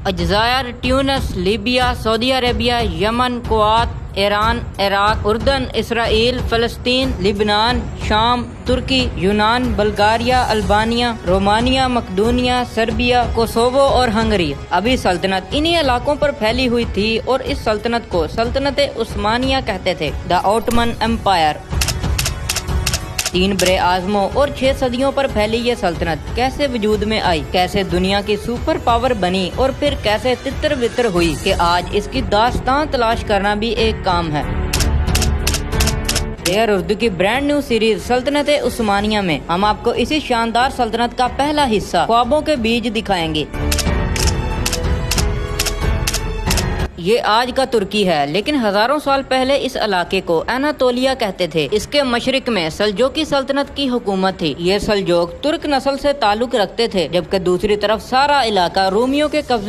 الجزائر، ٹیونس، Libya, Saudi Arabia, Yemen, Kuwait, Iran, Iraq, اردن، اسرائیل، فلسطین، لبنان، شام، ترکی، یونان، بلغاریہ، البانیہ، رومانیہ، مقدونیہ، سربیا، کوسوو اور ہنگری۔ ابھی سلطنت انہی علاقوں پر پھیلی ہوئی تھی اور اس سلطنت کو سلطنت عثمانیہ کہتے تھے، دا آٹمن امپائر۔ 3 برے اعظموں اور 6 صدیوں پر پھیلی یہ سلطنت کیسے وجود میں آئی، کیسے دنیا کی سپر پاور بنی اور پھر کیسے تتر بتر ہوئی کہ آج اس کی داستان تلاش کرنا بھی ایک کام ہے۔ ایئر اردو کی برانڈ نیو سیریز سلطنت عثمانیہ میں ہم آپ کو اسی شاندار سلطنت کا پہلا حصہ خوابوں کے بیج دکھائیں گے۔ یہ آج کا ترکی ہے، لیکن ہزاروں سال پہلے اس علاقے کو اناطولیہ کہتے تھے۔ اس کے مشرق میں سلجوقی سلطنت کی حکومت تھی۔ یہ سلجوق ترک نسل سے تعلق رکھتے تھے، جبکہ دوسری طرف سارا علاقہ رومیوں کے قبضے